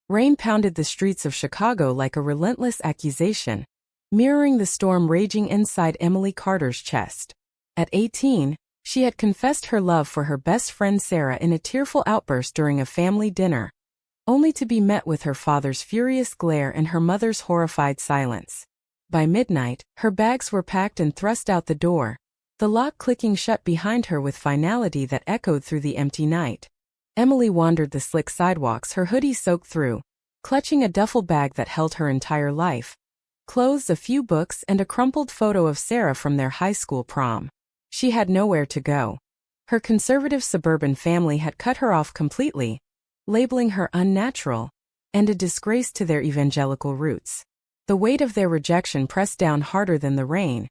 Rain pounded the streets of Chicago like a relentless accusation, mirroring the storm raging inside Emily Carter's chest. At 18, she had confessed her love for her best friend Sarah in a tearful outburst during a family dinner, only to be met with her father's furious glare and her mother's horrified silence. By midnight, her bags were packed and thrust out the door, the lock clicking shut behind her with finality that echoed through the empty night. Emily wandered the slick sidewalks, her hoodie soaked through, clutching a duffel bag that held her entire life. Clothes, a few books, and a crumpled photo of Sarah from their high school prom. She had nowhere to go. Her conservative suburban family had cut her off completely, labeling her unnatural and a disgrace to their evangelical roots. The weight of their rejection pressed down harder than the rain,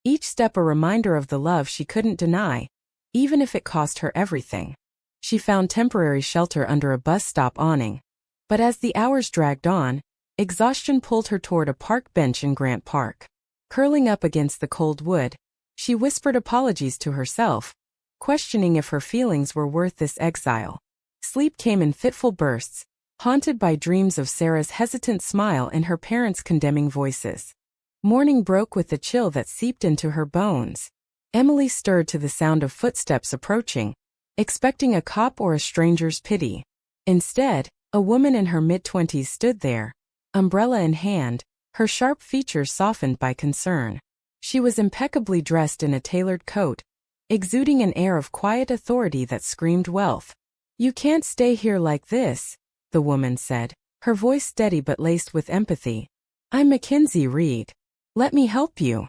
each step a reminder of the love she couldn't deny, even if it cost her everything. She found temporary shelter under a bus stop awning. But as the hours dragged on, exhaustion pulled her toward a park bench in Grant Park. Curling up against the cold wood, she whispered apologies to herself, questioning if her feelings were worth this exile. Sleep came in fitful bursts, haunted by dreams of Sarah's hesitant smile and her parents' condemning voices. Morning broke with a chill that seeped into her bones. Emily stirred to the sound of footsteps approaching, expecting a cop or a stranger's pity. Instead, a woman in her mid-20s stood there, umbrella in hand, her sharp features softened by concern. She was impeccably dressed in a tailored coat, exuding an air of quiet authority that screamed wealth. "You can't stay here like this," the woman said, her voice steady but laced with empathy. "I'm Mackenzie Reed. Let me help you."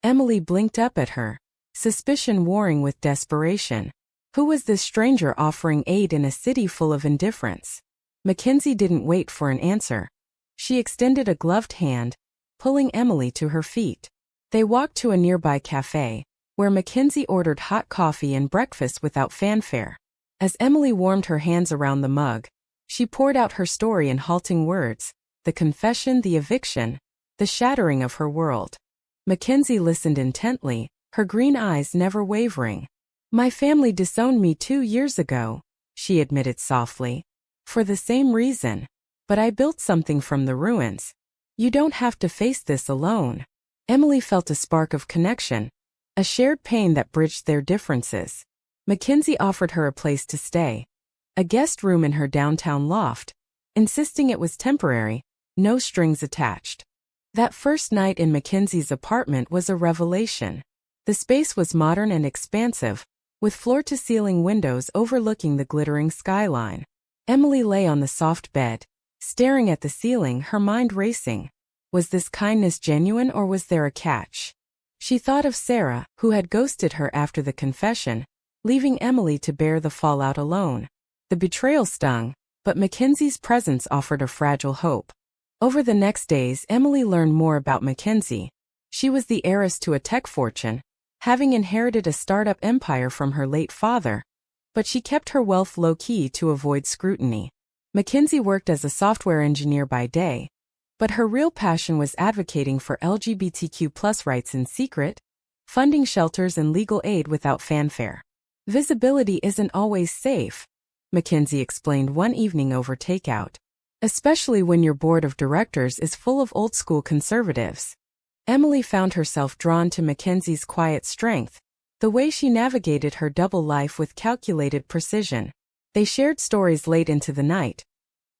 Emily blinked up at her, suspicion warring with desperation. Who was this stranger offering aid in a city full of indifference? Mackenzie didn't wait for an answer. She extended a gloved hand, pulling Emily to her feet. They walked to a nearby cafe, where Mackenzie ordered hot coffee and breakfast without fanfare. As Emily warmed her hands around the mug, she poured out her story in halting words, the confession, the eviction, the shattering of her world. Mackenzie listened intently, her green eyes never wavering. "My family disowned me 2 years ago," she admitted softly. "For the same reason. But I built something from the ruins. You don't have to face this alone." Emily felt a spark of connection, a shared pain that bridged their differences. Mackenzie offered her a place to stay, a guest room in her downtown loft, insisting it was temporary, no strings attached. That first night in Mackenzie's apartment was a revelation. The space was modern and expansive, with floor-to-ceiling windows overlooking the glittering skyline. Emily lay on the soft bed, staring at the ceiling, her mind racing. Was this kindness genuine or was there a catch? She thought of Sarah, who had ghosted her after the confession, leaving Emily to bear the fallout alone. The betrayal stung, but Mackenzie's presence offered a fragile hope. Over the next days, Emily learned more about Mackenzie. She was the heiress to a tech fortune, having inherited a startup empire from her late father, but she kept her wealth low-key to avoid scrutiny. Mackenzie worked as a software engineer by day, but her real passion was advocating for LGBTQ+ rights in secret, funding shelters and legal aid without fanfare. "Visibility isn't always safe," Mackenzie explained one evening over takeout, "especially when your board of directors is full of old-school conservatives." Emily found herself drawn to Mackenzie's quiet strength, the way she navigated her double life with calculated precision. They shared stories late into the night,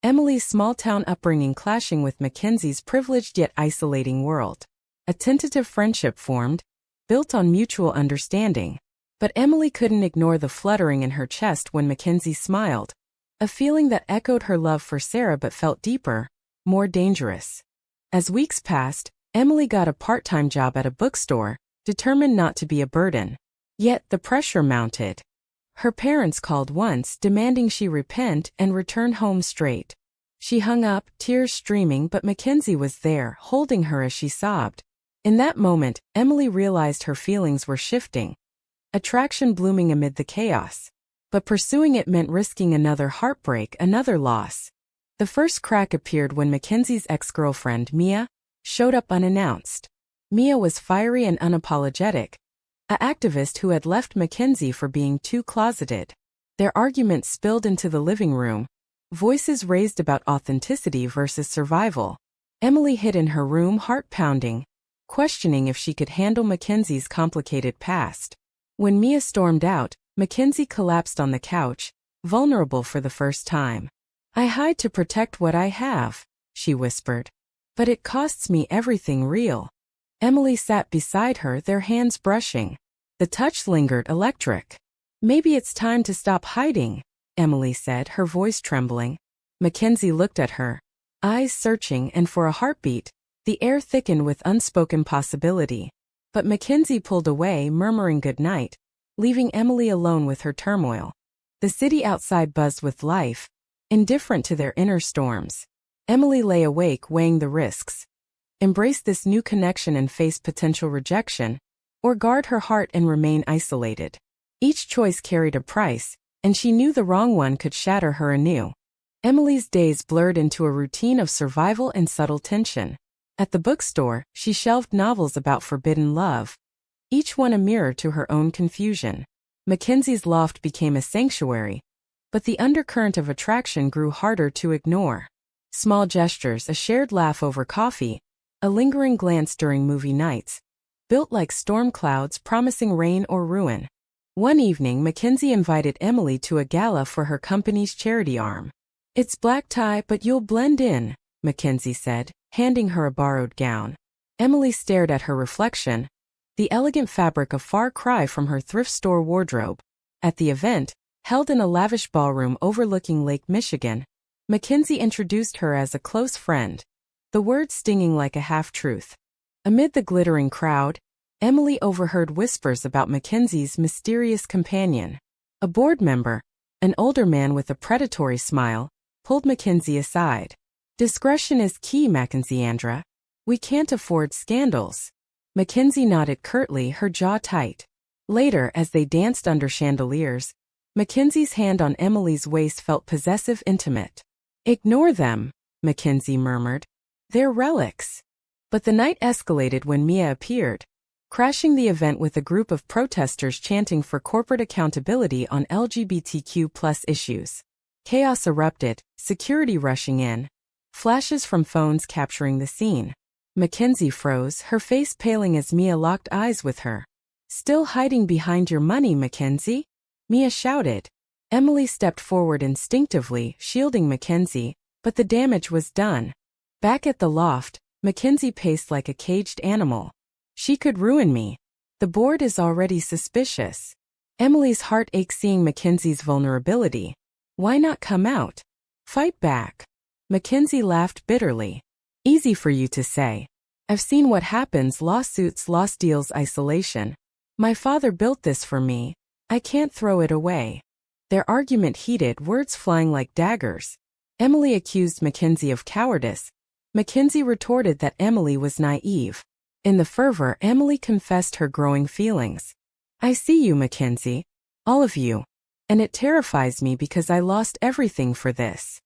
Emily's small-town upbringing clashing with Mackenzie's privileged yet isolating world. A tentative friendship formed, built on mutual understanding. But Emily couldn't ignore the fluttering in her chest when Mackenzie smiled, a feeling that echoed her love for Sarah but felt deeper, more dangerous. As weeks passed, Emily got a part-time job at a bookstore, determined not to be a burden. Yet the pressure mounted. Her parents called once, demanding she repent and return home straight. She hung up, tears streaming, but Mackenzie was there, holding her as she sobbed. In that moment, Emily realized her feelings were shifting. Attraction blooming amid the chaos. But pursuing it meant risking another heartbreak, another loss. The first crack appeared when Mackenzie's ex-girlfriend, Mia, showed up unannounced. Mia was fiery and unapologetic, an activist who had left Mackenzie for being too closeted. Their argument spilled into the living room, Voices raised about authenticity versus survival. Emily hid in her room, heart pounding, questioning if she could handle Mackenzie's complicated past. When Mia stormed out, Mackenzie collapsed on the couch, vulnerable for the first time. "I hide to protect what I have," she whispered. "But it costs me everything real." Emily sat beside her, their hands brushing. The touch lingered, electric. "Maybe it's time to stop hiding," Emily said, her voice trembling. Mackenzie looked at her, eyes searching, and for a heartbeat, the air thickened with unspoken possibility. But Mackenzie pulled away, murmuring goodnight, leaving Emily alone with her turmoil. The city outside buzzed with life, indifferent to their inner storms. Emily lay awake, weighing the risks. Embrace this new connection and face potential rejection, or guard her heart and remain isolated. Each choice carried a price, and she knew the wrong one could shatter her anew. Emily's days blurred into a routine of survival and subtle tension. At the bookstore, she shelved novels about forbidden love, each one a mirror to her own confusion. Mackenzie's loft became a sanctuary, but the undercurrent of attraction grew harder to ignore. Small gestures, a shared laugh over coffee, a lingering glance during movie nights, built like storm clouds promising rain or ruin. One evening, Mackenzie invited Emily to a gala for her company's charity arm. "It's black tie, but you'll blend in," Mackenzie said, handing her a borrowed gown. Emily stared at her reflection, the elegant fabric a far cry from her thrift store wardrobe. At the event, held in a lavish ballroom overlooking Lake Michigan, Mackenzie introduced her as a close friend, the words stinging like a half-truth. Amid the glittering crowd, Emily overheard whispers about Mackenzie's mysterious companion. A board member, an older man with a predatory smile, pulled Mackenzie aside. "Discretion is key, Mackenzie-Andra. We can't afford scandals." Mackenzie nodded curtly, her jaw tight. Later, as they danced under chandeliers, Mackenzie's hand on Emily's waist felt possessive, intimate. "Ignore them," Mackenzie murmured. "They're relics." But the night escalated when Mia appeared, crashing the event with a group of protesters chanting for corporate accountability on LGBTQ+ issues. Chaos erupted, security rushing in, flashes from phones capturing the scene. Mackenzie froze, her face paling as Mia locked eyes with her. "Still hiding behind your money, Mackenzie?" Mia shouted. Emily stepped forward instinctively, shielding Mackenzie, but the damage was done. Back at the loft, Mackenzie paced like a caged animal. "She could ruin me. The board is already suspicious." Emily's heart ached seeing Mackenzie's vulnerability. "Why not come out? Fight back." Mackenzie laughed bitterly. "Easy for you to say. I've seen what happens: lawsuits, lost deals, isolation. My father built this for me. I can't throw it away." Their argument heated, words flying like daggers. Emily accused Mackenzie of cowardice. Mackenzie retorted that Emily was naive. In the fervor, Emily confessed her growing feelings. "I see you, Mackenzie. All of you. And it terrifies me because I lost everything for this."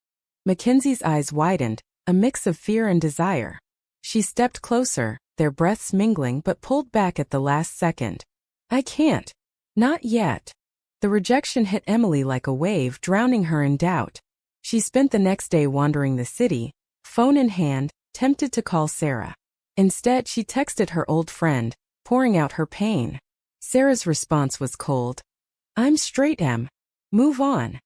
Mackenzie's eyes widened, a mix of fear and desire. She stepped closer, their breaths mingling, but pulled back at the last second. "I can't. Not yet." The rejection hit Emily like a wave, drowning her in doubt. She spent the next day wandering the city, phone in hand, tempted to call Sarah. Instead, she texted her old friend, pouring out her pain. Sarah's response was cold. "I'm straight, Em. Move on."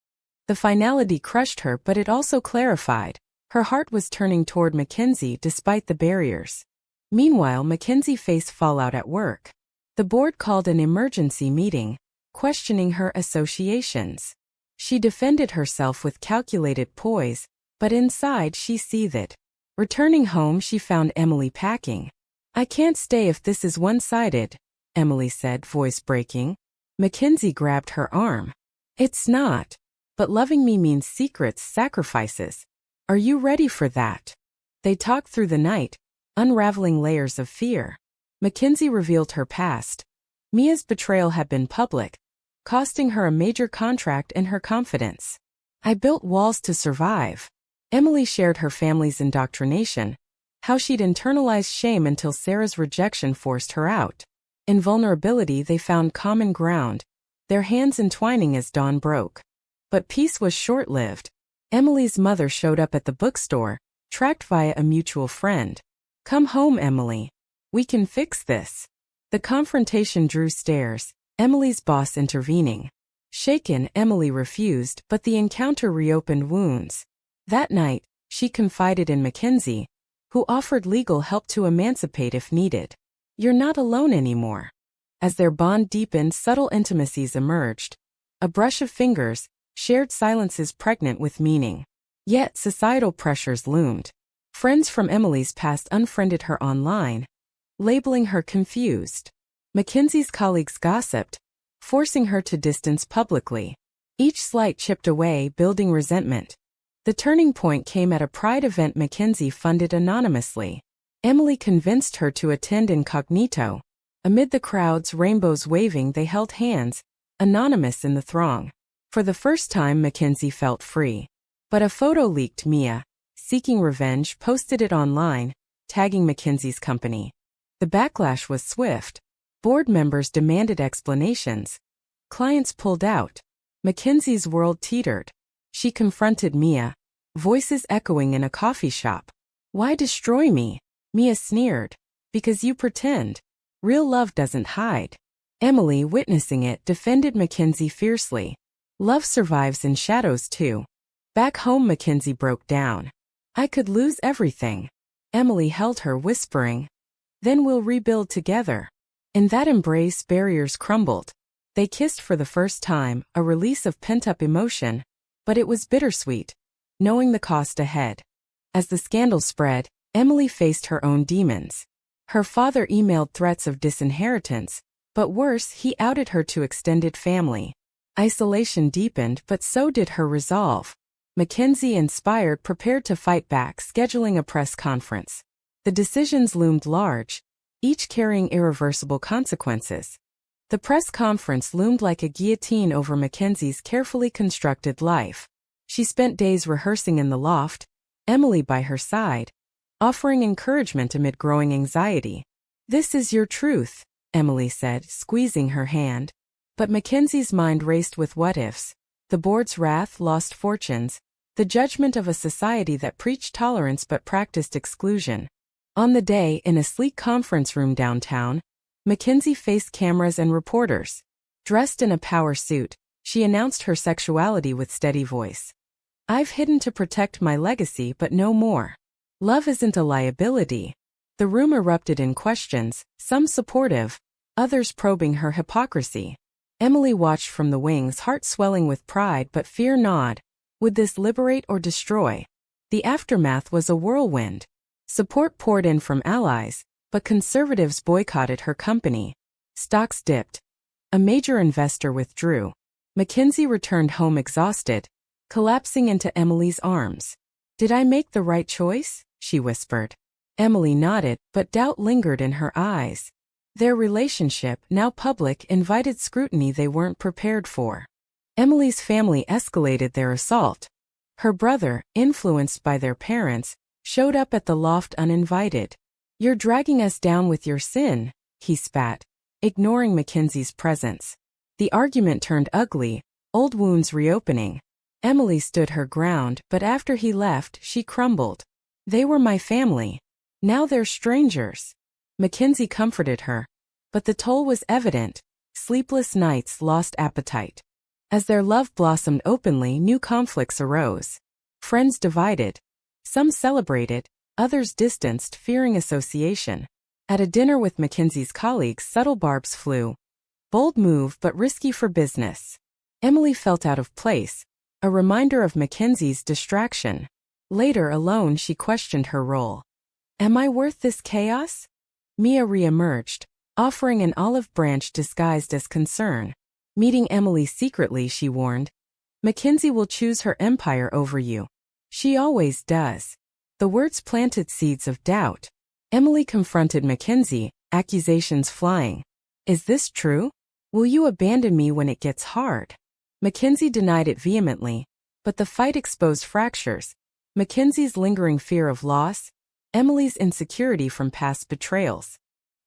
The finality crushed her, but it also clarified. Her heart was turning toward Mackenzie despite the barriers. Meanwhile, Mackenzie faced fallout at work. The board called an emergency meeting, questioning her associations. She defended herself with calculated poise, but inside she seethed. Returning home, she found Emily packing. "I can't stay if this is one-sided," Emily said, voice breaking. Mackenzie grabbed her arm. "It's not. But loving me means secrets, sacrifices. Are you ready for that?" They talked through the night, unraveling layers of fear. Mackenzie revealed her past. Mia's betrayal had been public, costing her a major contract and her confidence. "I built walls to survive." Emily shared her family's indoctrination, how she'd internalized shame until Sarah's rejection forced her out. In vulnerability, they found common ground, their hands entwining as dawn broke. But peace was short-lived. Emily's mother showed up at the bookstore, tracked via a mutual friend. "Come home, Emily. We can fix this." The confrontation drew stares, Emily's boss intervening. Shaken, Emily refused, but the encounter reopened wounds. That night, she confided in Mackenzie, who offered legal help to emancipate if needed. "You're not alone anymore." As their bond deepened, subtle intimacies emerged. A brush of fingers, shared silences pregnant with meaning. Yet societal pressures loomed. Friends from Emily's past unfriended her online, labeling her confused. Mackenzie's colleagues gossiped, forcing her to distance publicly. Each slight chipped away, building resentment. The turning point came at a Pride event Mackenzie funded anonymously. Emily convinced her to attend incognito. Amid the crowds, rainbows waving, they held hands, anonymous in the throng. For the first time, Mackenzie felt free. But a photo leaked. Mia, seeking revenge, posted it online, tagging Mackenzie's company. The backlash was swift. Board members demanded explanations. Clients pulled out. Mackenzie's world teetered. She confronted Mia, voices echoing in a coffee shop. "Why destroy me?" Mia sneered. "Because you pretend. Real love doesn't hide." Emily, witnessing it, defended Mackenzie fiercely. "Love survives in shadows too." Back home, Mackenzie broke down. "I could lose everything." Emily held her, whispering, "Then we'll rebuild together." In that embrace, barriers crumbled. They kissed for the first time, a release of pent-up emotion. But it was bittersweet, knowing the cost ahead. As the scandal spread, Emily faced her own demons. Her father emailed threats of disinheritance, but worse, he outed her to extended family. Isolation deepened, but so did her resolve. Mackenzie, inspired, prepared to fight back, scheduling a press conference. The decisions loomed large, each carrying irreversible consequences. The press conference loomed like a guillotine over Mackenzie's carefully constructed life. She spent days rehearsing in the loft, Emily by her side, offering encouragement amid growing anxiety. "This is your truth," Emily said, squeezing her hand. But Mackenzie's mind raced with what-ifs. The board's wrath, lost fortunes, the judgment of a society that preached tolerance but practiced exclusion. On the day, in a sleek conference room downtown, Mackenzie faced cameras and reporters. Dressed in a power suit, she announced her sexuality with steady voice. "I've hidden to protect my legacy, but no more. Love isn't a liability." The room erupted in questions, some supportive, others probing her hypocrisy. Emily watched from the wings, heart swelling with pride but fear gnawed. Would this liberate or destroy? The aftermath was a whirlwind. Support poured in from allies, but conservatives boycotted her company. Stocks dipped. A major investor withdrew. Mackenzie returned home exhausted, collapsing into Emily's arms. "Did I make the right choice?" she whispered. Emily nodded, but doubt lingered in her eyes. Their relationship, now public, invited scrutiny they weren't prepared for. Emily's family escalated their assault. Her brother, influenced by their parents, showed up at the loft uninvited. "You're dragging us down with your sin," he spat, ignoring Mackenzie's presence. The argument turned ugly, old wounds reopening. Emily stood her ground, but after he left, she crumbled. "They were my family. Now they're strangers." Mackenzie comforted her. But the toll was evident. Sleepless nights, lost appetite. As their love blossomed openly, new conflicts arose. Friends divided. Some celebrated, others distanced, fearing association. At a dinner with Mackenzie's colleagues, subtle barbs flew. Bold move, but risky for business. Emily felt out of place, a reminder of Mackenzie's distraction. Later, alone, she questioned her role. "Am I worth this chaos?" Mia re-emerged, offering an olive branch disguised as concern. Meeting Emily secretly, she warned, "Mackenzie will choose her empire over you. She always does." The words planted seeds of doubt. Emily confronted Mackenzie, accusations flying. "Is this true? Will you abandon me when it gets hard?" Mackenzie denied it vehemently, but the fight exposed fractures. Mackenzie's lingering fear of loss, Emily's insecurity from past betrayals.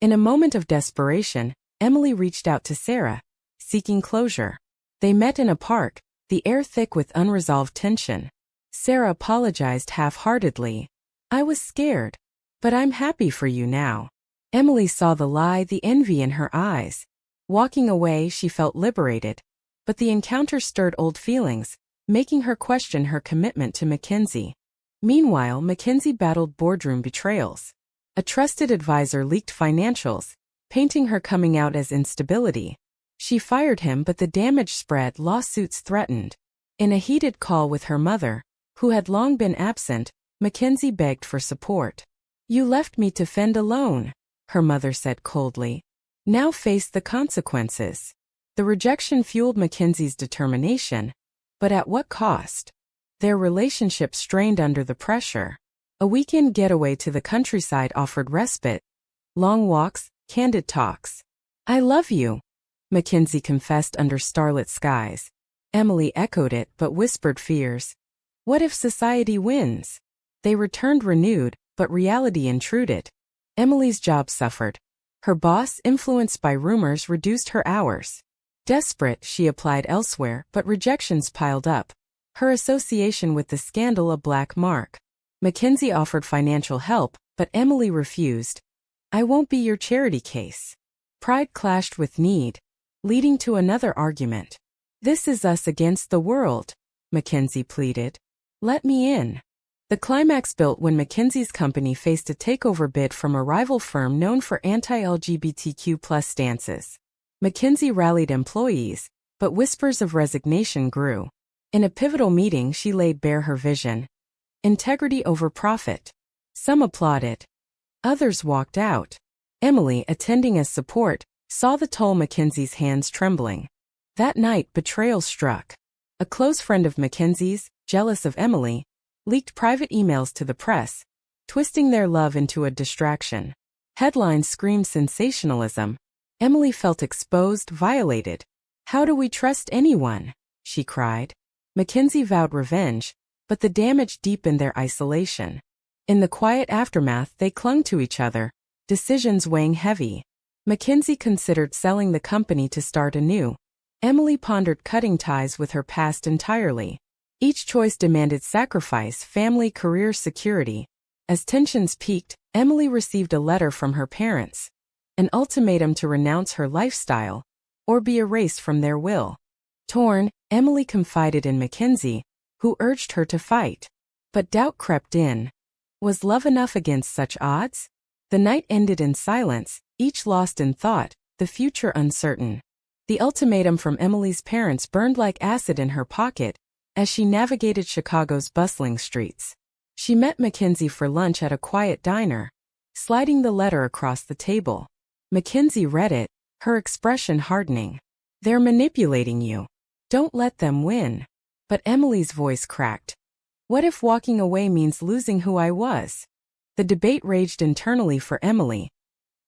In a moment of desperation, Emily reached out to Sarah, seeking closure. They met in a park, the air thick with unresolved tension. Sarah apologized half-heartedly. I was scared. But I'm happy for you now. Emily saw the lie, the envy in her eyes. Walking away, she felt liberated. But the encounter stirred old feelings, making her question her commitment to Mackenzie. Meanwhile, Mackenzie battled boardroom betrayals. A trusted advisor leaked financials, painting her coming out as instability. She fired him, but the damage spread, lawsuits threatened. In a heated call with her mother, who had long been absent, Mackenzie begged for support. You left me to fend alone, her mother said coldly. Now face the consequences. The rejection fueled Mackenzie's determination, but at what cost? Their relationship strained under the pressure. A weekend getaway to the countryside offered respite. Long walks, candid talks. I love you, Mackenzie confessed under starlit skies. Emily echoed it but whispered fears. What if society wins? They returned renewed, but reality intruded. Emily's job suffered. Her boss, influenced by rumors, reduced her hours. Desperate, she applied elsewhere, but rejections piled up. Her association with the scandal a black mark. Mackenzie offered financial help, but Emily refused. I won't be your charity case. Pride clashed with need, leading to another argument. This is us against the world, Mackenzie pleaded. Let me in. The climax built when Mackenzie's company faced a takeover bid from a rival firm known for anti-LGBTQ+ stances. Mackenzie rallied employees, but whispers of resignation grew. In a pivotal meeting, she laid bare her vision. Integrity over profit. Some applauded. Others walked out. Emily, attending as support, saw the toll, Mackenzie's hands trembling. That night, betrayal struck. A close friend of Mackenzie's, jealous of Emily, leaked private emails to the press, twisting their love into a distraction. Headlines screamed sensationalism. Emily felt exposed, violated. How do we trust anyone? She cried. Mackenzie vowed revenge, but the damage deepened their isolation. In the quiet aftermath, they clung to each other, decisions weighing heavy. Mackenzie considered selling the company to start anew. Emily pondered cutting ties with her past entirely. Each choice demanded sacrifice, family, career, security. As tensions peaked, Emily received a letter from her parents. An ultimatum to renounce her lifestyle, or be erased from their will. Torn, Emily confided in Mackenzie, who urged her to fight. But doubt crept in. Was love enough against such odds? The night ended in silence, each lost in thought, the future uncertain. The ultimatum from Emily's parents burned like acid in her pocket, as she navigated Chicago's bustling streets. She met Mackenzie for lunch at a quiet diner, sliding the letter across the table. Mackenzie read it, her expression hardening. They're manipulating you. Don't let them win. But Emily's voice cracked. What if walking away means losing who I was? The debate raged internally for Emily.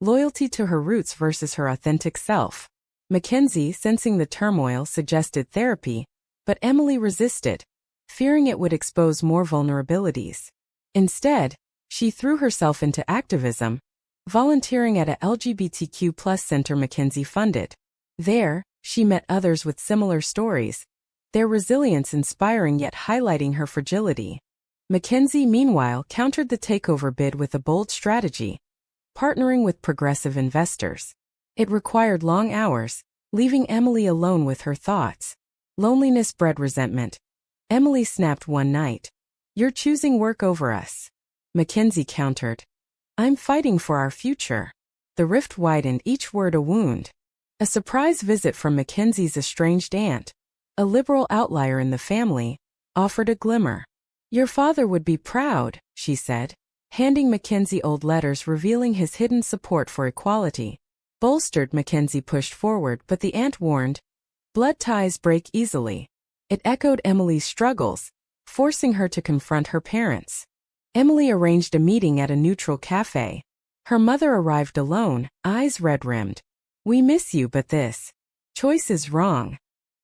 Loyalty to her roots versus her authentic self. Mackenzie, sensing the turmoil, suggested therapy, but Emily resisted, fearing it would expose more vulnerabilities. Instead, she threw herself into activism, volunteering at a LGBTQ+ center Mackenzie funded. There, she met others with similar stories, their resilience inspiring yet highlighting her fragility. Mackenzie, meanwhile, countered the takeover bid with a bold strategy, partnering with progressive investors. It required long hours, leaving Emily alone with her thoughts. Loneliness bred resentment. Emily snapped one night. You're choosing work over us. Mackenzie countered. I'm fighting for our future. The rift widened, each word a wound. A surprise visit from Mackenzie's estranged aunt, a liberal outlier in the family, offered a glimmer. Your father would be proud, she said, handing Mackenzie old letters revealing his hidden support for equality. Bolstered, Mackenzie pushed forward, but the aunt warned. Blood ties break easily. It echoed Emily's struggles, forcing her to confront her parents. Emily arranged a meeting at a neutral cafe. Her mother arrived alone, eyes red-rimmed. We miss you, but this choice is wrong.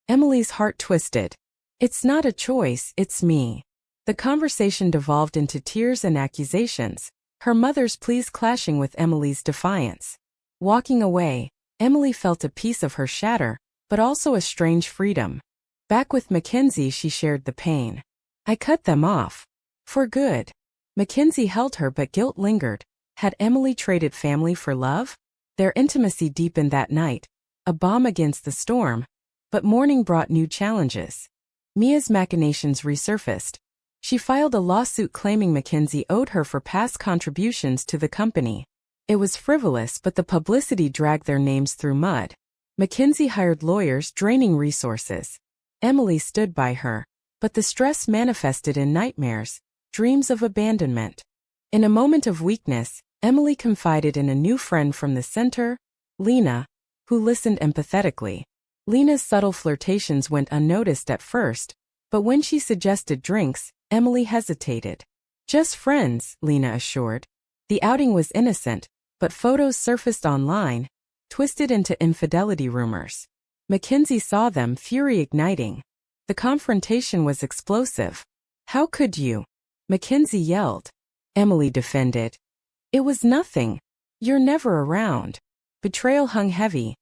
Emily's heart twisted. It's not a choice, it's me. The conversation devolved into tears and accusations, her mother's pleas clashing with Emily's defiance. Walking away, Emily felt a piece of her shatter, but also a strange freedom. Back with Mackenzie, she shared the pain. I cut them off. For good. Mackenzie held her but guilt lingered. Had Emily traded family for love? Their intimacy deepened that night, a balm against the storm, but morning brought new challenges. Mia's machinations resurfaced. She filed a lawsuit claiming Mackenzie owed her for past contributions to the company. It was frivolous, but the publicity dragged their names through mud. Mackenzie hired lawyers, draining resources. Emily stood by her, but the stress manifested in nightmares, dreams of abandonment. In a moment of weakness, Emily confided in a new friend from the center, Lena, who listened empathetically. Lena's subtle flirtations went unnoticed at first, but when she suggested drinks, Emily hesitated. Just friends, Lena assured. The outing was innocent, but photos surfaced online, twisted into infidelity rumors. Mackenzie saw them, fury igniting. The confrontation was explosive. How could you? Mackenzie yelled. Emily defended. It was nothing. You're never around. Betrayal hung heavy.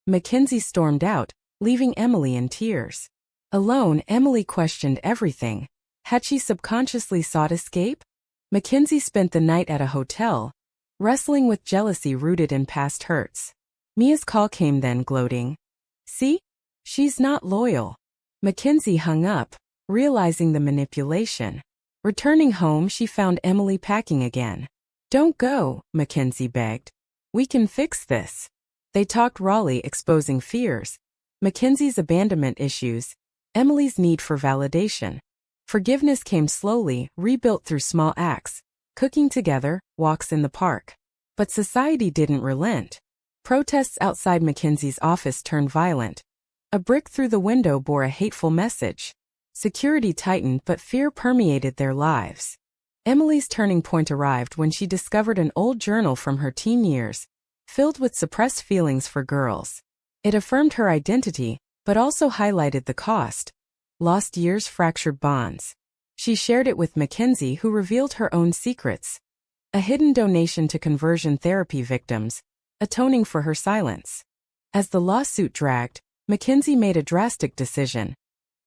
Mackenzie stormed out, leaving Emily in tears. Alone, Emily questioned everything. Had she subconsciously sought escape? Mackenzie spent the night at a hotel, wrestling with jealousy rooted in past hurts. Mia's call came then, gloating. See? She's not loyal. Mackenzie hung up, realizing the manipulation. Returning home, she found Emily packing again. Don't go, Mackenzie begged. We can fix this. They talked rawly, exposing fears. Mackenzie's abandonment issues, Emily's need for validation. Forgiveness came slowly, rebuilt through small acts, cooking together, walks in the park. But society didn't relent. Protests outside Mackenzie's office turned violent. A brick through the window bore a hateful message. Security tightened, but fear permeated their lives. Emily's turning point arrived when she discovered an old journal from her teen years, filled with suppressed feelings for girls. It affirmed her identity, but also highlighted the cost. Lost years, fractured bonds. She shared it with Mackenzie, who revealed her own secrets. A hidden donation to conversion therapy victims, atoning for her silence. As the lawsuit dragged, Mackenzie made a drastic decision.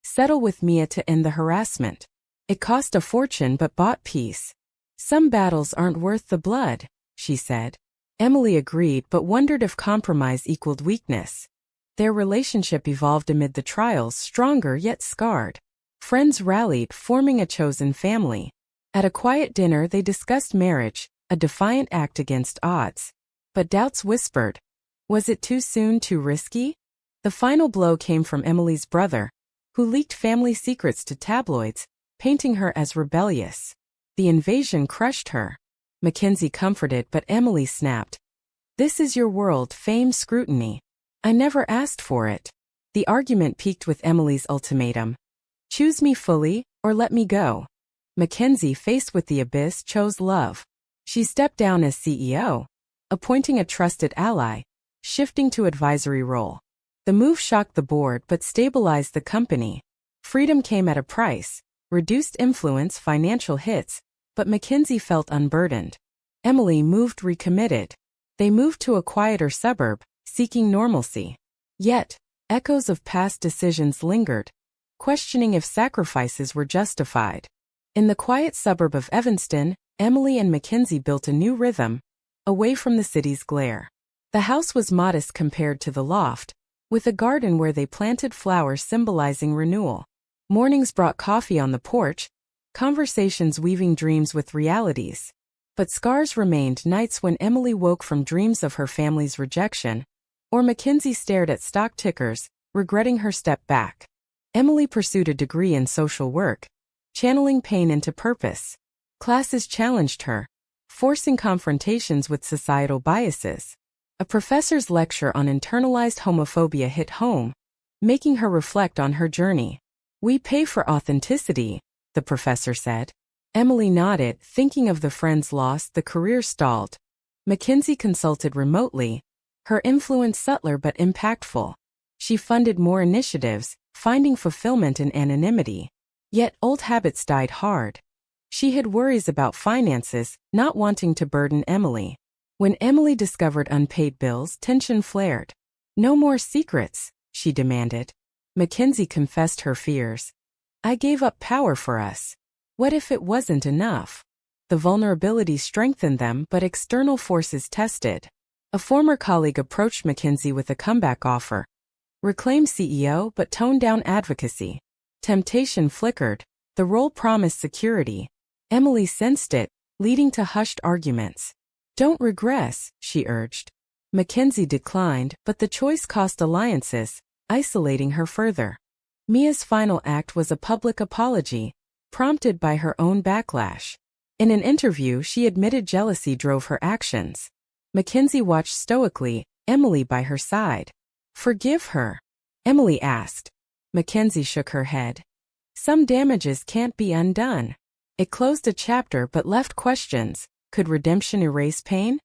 Settle with Mia to end the harassment. It cost a fortune but bought peace. Some battles aren't worth the blood, she said. Emily agreed but wondered if compromise equaled weakness. Their relationship evolved amid the trials, stronger yet scarred. Friends rallied, forming a chosen family. At a quiet dinner they discussed marriage, a defiant act against odds. But doubts whispered. Was it too soon, too risky? The final blow came from Emily's brother, who leaked family secrets to tabloids, painting her as rebellious. The invasion crushed her. Mackenzie comforted, but Emily snapped. This is your world, fame, scrutiny. I never asked for it. The argument peaked with Emily's ultimatum. Choose me fully, or let me go. Mackenzie, faced with the abyss, chose love. She stepped down as CEO, appointing a trusted ally, shifting to advisory role. The move shocked the board but stabilized the company. Freedom came at a price, reduced influence, financial hits, but Mackenzie felt unburdened. Emily moved recommitted. They moved to a quieter suburb, seeking normalcy. Yet, echoes of past decisions lingered, questioning if sacrifices were justified. In the quiet suburb of Evanston, Emily and Mackenzie built a new rhythm, away from the city's glare. The house was modest compared to the loft, with a garden where they planted flowers symbolizing renewal. Mornings brought coffee on the porch, conversations weaving dreams with realities. But scars remained, nights when Emily woke from dreams of her family's rejection, or Mackenzie stared at stock tickers, regretting her step back. Emily pursued a degree in social work, channeling pain into purpose. Classes challenged her, forcing confrontations with societal biases. A professor's lecture on internalized homophobia hit home, making her reflect on her journey. We pay for authenticity, the professor said. Emily nodded, thinking of the friends lost, the career stalled. Mackenzie consulted remotely, her influence subtler but impactful. She funded more initiatives, finding fulfillment in anonymity. Yet old habits died hard. She had worries about finances, not wanting to burden Emily. When Emily discovered unpaid bills, tension flared. No more secrets, she demanded. Mackenzie confessed her fears. I gave up power for us. What if it wasn't enough? The vulnerability strengthened them, but external forces tested. A former colleague approached Mackenzie with a comeback offer. Reclaim CEO but tone down advocacy. Temptation flickered. The role promised security. Emily sensed it, leading to hushed arguments. Don't regress, she urged. Mackenzie declined, but the choice cost alliances, isolating her further. Mia's final act was a public apology, prompted by her own backlash. In an interview, she admitted jealousy drove her actions. Mackenzie watched stoically, Emily by her side. Forgive her? Emily asked. Mackenzie shook her head. Some damages can't be undone. It closed a chapter but left questions. Could redemption erase pain?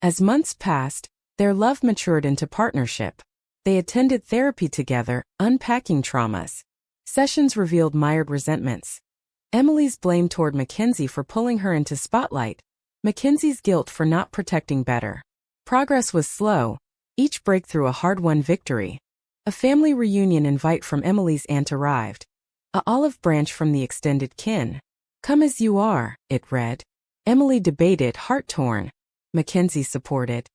As months passed, their love matured into partnership. They attended therapy together, unpacking traumas. Sessions revealed mired resentments. Emily's blame toward Mackenzie for pulling her into spotlight. Mackenzie's guilt for not protecting better. Progress was slow, each breakthrough a hard-won victory. A family reunion invite from Emily's aunt arrived. A olive branch from the extended kin. Come as you are, it read. Emily debated, heart-torn. Mackenzie supported.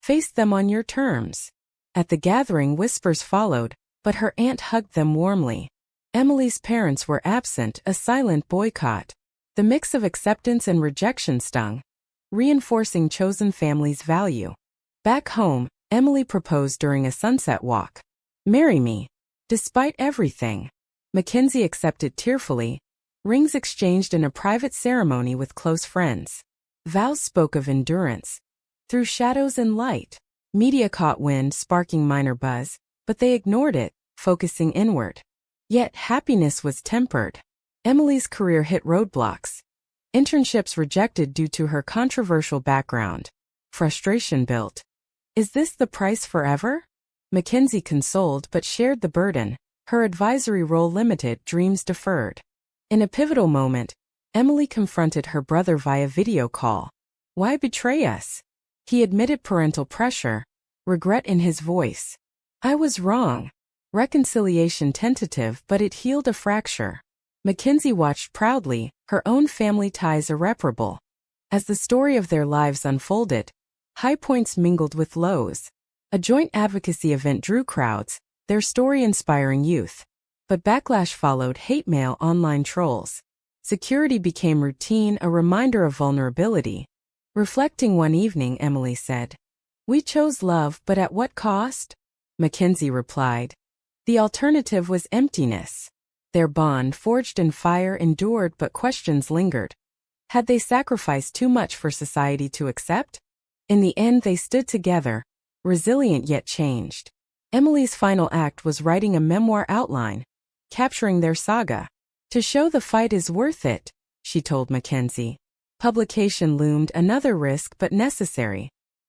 Face them on your terms. At the gathering, whispers followed, but her aunt hugged them warmly. Emily's parents were absent, a silent boycott. The mix of acceptance and rejection stung, reinforcing chosen family's value. Back home, Emily proposed during a sunset walk. Marry me. Despite everything. Mackenzie accepted tearfully. Rings exchanged in a private ceremony with close friends. Vows spoke of endurance. Through shadows and light. Media caught wind, sparking minor buzz, but they ignored it, focusing inward. Yet happiness was tempered. Emily's career hit roadblocks. Internships rejected due to her controversial background. Frustration built. Is this the price forever? Mackenzie consoled but shared the burden. Her advisory role limited, dreams deferred. In a pivotal moment, Emily confronted her brother via video call. Why betray us? He admitted parental pressure, regret in his voice. I was wrong. Reconciliation tentative, but it healed a fracture. Mackenzie watched proudly, her own family ties irreparable. As the story of their lives unfolded, high points mingled with lows. A joint advocacy event drew crowds, their story inspiring youth. But backlash followed, hate mail, online trolls. Security became routine, a reminder of vulnerability. Reflecting one evening, Emily said, "We chose love, but at what cost?" Mackenzie replied, "The alternative was emptiness." Their bond, forged in fire, endured, but questions lingered. Had they sacrificed too much for society to accept? In the end, they stood together, resilient yet changed. Emily's final act was writing a memoir outline, capturing their saga. To show the fight is worth it, she told Mackenzie. Publication loomed, another risk but necessary.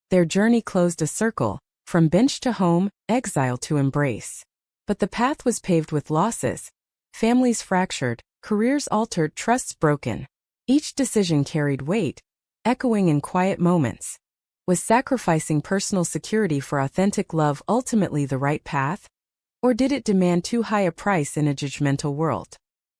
Their journey closed a circle, from bench to home, exile to embrace. But the path was paved with losses. Families fractured, careers altered, trusts broken. Each decision carried weight, echoing in quiet moments. Was sacrificing personal security for authentic love ultimately the right path? Or did it demand too high a price in a judgmental world?